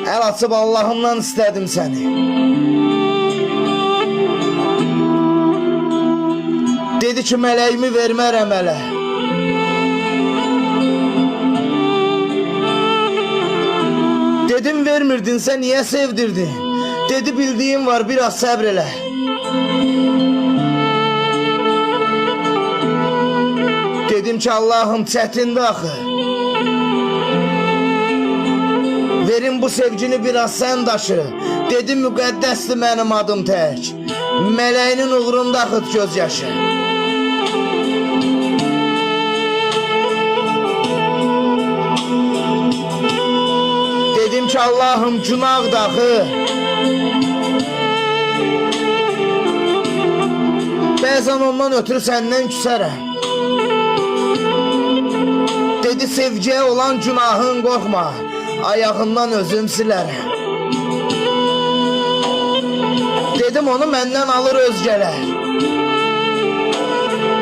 El açıb Allahımdan istedim seni. Dedi ki meleğimi vermərəm ələ. Dedim vermirdinsə niye sevdirdin? Dedi bildiğim var, biraz səbr elə. Dedim ki Allah'ım çətindir axı. Verin bu sevgini biraz sen daşı. Dedim müqəddəsdir mənim adım tək. Meleğinin uğrunda axıt gözyaşı. Dedim ki Allah'ım günah daxı. Bəzən ondan ötürü səndən küsərəm. Dedi sevgiye olan günahın qorxma, ayağından özüm silərəm. Dedim onu məndən alır özgələr.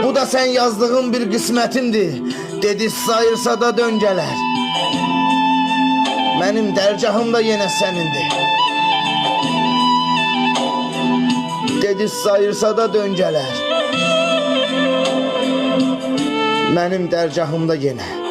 Bu da sen yazdığın bir qismətimdir. Dedi sayırsa da döngələr. Mənim dərgahım da yenə sənindir. Dedi sayırsa da döngələr. Mənim dərgahım da yenə